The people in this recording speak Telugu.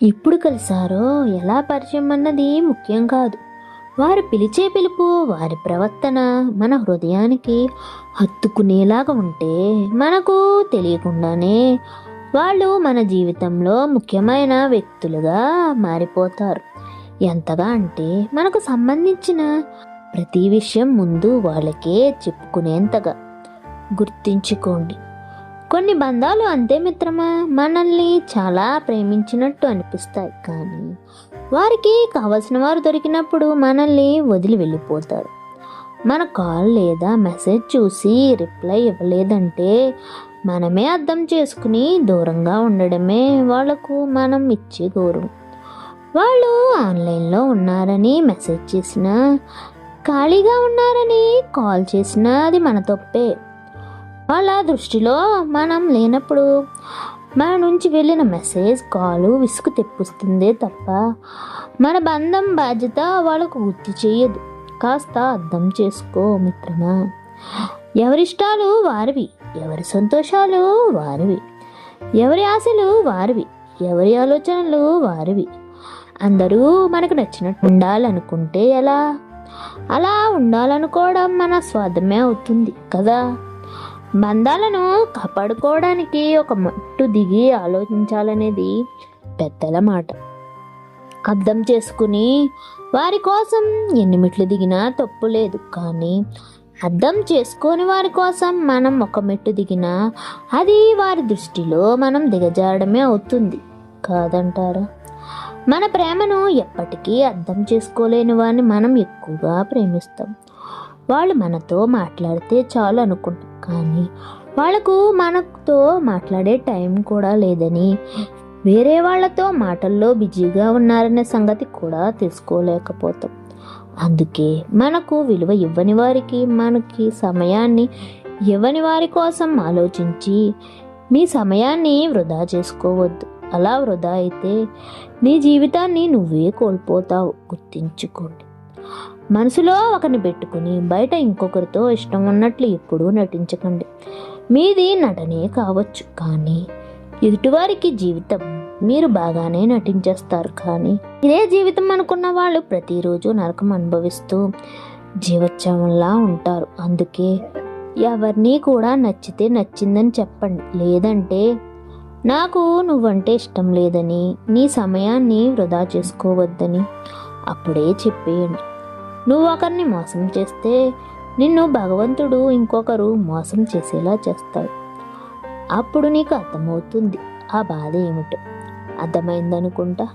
ఎప్పుడు కలిసారో ఎలా పరిచయం అన్నది ముఖ్యం కాదు. వారు పిలిచే పిలుపు, వారి ప్రవర్తన మన హృదయానికి హత్తుకునేలాగా ఉంటే మనకు తెలియకుండానే వాళ్ళు మన జీవితంలో ముఖ్యమైన వ్యక్తులుగా మారిపోతారు. ఎంతగా అంటే మనకు సంబంధించిన ప్రతి విషయం ముందు వాళ్ళకే చెప్పుకునేంతగా. గుర్తించుకోండి, కొన్ని బంధాలు అంతే మిత్రమా, మనల్ని చాలా ప్రేమించినట్టు అనిపిస్తాయి, కానీ వారికి కావలసిన వారు దొరికినప్పుడు మనల్ని వదిలి వెళ్ళిపోతారు. మన కాల్ లేదా మెసేజ్ చూసి రిప్లై ఇవ్వలేదంటే మనమే అర్థం చేసుకుని దూరంగా ఉండడమే వాళ్లకు మనం ఇచ్చే గౌరవం. వాళ్ళు ఆన్లైన్లో ఉన్నారని మెసేజ్ చేసినా, ఖాళీగా ఉన్నారని కాల్ చేసినా అది మన తప్పే. వాళ్ళ దృష్టిలో మనం లేనప్పుడు మన నుంచి వెళ్ళిన మెసేజ్, కాలు విసుగు తెప్పిస్తుందే తప్ప మన బంధం బాధ్యత వాళ్ళకు గుర్తు చేయదు. కాస్త అర్థం చేసుకో మిత్రమా. ఎవరిష్టాలు వారివి, ఎవరి సంతోషాలు వారివి, ఎవరి ఆశలు వారివి, ఎవరి ఆలోచనలు వారివి. అందరూ మనకు నచ్చినట్టు ఉండాలనుకుంటే ఎలా? అలా ఉండాలనుకోవడం మన స్వార్థమే అవుతుంది కదా. బంధాలను కాపాడుకోవడానికి ఒక మట్టు దిగి ఆలోచించాలనేది పెద్దల మాట. అర్థం చేసుకుని వారి కోసం ఎన్ని మెట్లు దిగినా తప్పు లేదు, కానీ అర్థం చేసుకొని వారి కోసం మనం ఒక మెట్టు దిగినా అది వారి దృష్టిలో మనం దిగజారడమే అవుతుంది కాదంటారా? మన ప్రేమను ఎప్పటికీ అర్థం చేసుకోలేని వారిని మనం ఎక్కువగా ప్రేమిస్తాం. వాళ్ళు మనతో మాట్లాడితే చాలు అనుకుంటాం, కానీ వాళ్లకు మనతో మాట్లాడే టైం కూడా లేదని, వేరే వాళ్ళతో మాటల్లో బిజీగా ఉన్నారనే సంగతి కూడా తెలుసుకోలేకపోతాం. అందుకే మనకు విలువ ఇవ్వని వారికి, మనకి సమయాన్ని ఇవ్వని వారి కోసం ఆలోచించి మీ సమయాన్ని వృధా చేసుకోవద్దు. అలా వృధా అయితే నీ జీవితాన్ని నువ్వే కోల్పోతావు. గుర్తించుకోండి. మనసులో ఒకరిని పెట్టుకుని బయట ఇంకొకరితో ఇష్టం ఉన్నట్లు ఎప్పుడూ నటించకండి. మీది నటనే కావచ్చు, కానీ ఎదుటివారికి జీవితం మీరు బాగానే నటించేస్తారు. కానీ ఇదే జీవితం అనుకున్న వాళ్ళు ప్రతిరోజు నరకం అనుభవిస్తూ జీవోత్సవంలా ఉంటారు. అందుకే ఎవరిని కూడా నచ్చితే నచ్చిందని చెప్పండి, లేదంటే నాకు నువ్వంటే ఇష్టం లేదని, నీ సమయాన్ని వృధా చేసుకోవద్దని అప్పుడే చెప్పేయండి. నువ్వు ఒకరిని మోసం చేస్తే నిన్ను భగవంతుడు ఇంకొకరు మోసం చేసేలా చేస్తాడు. అప్పుడు నీకు అర్థమవుతుంది ఆ బాధ ఏమిటో. అర్థమైందనుకుంటా.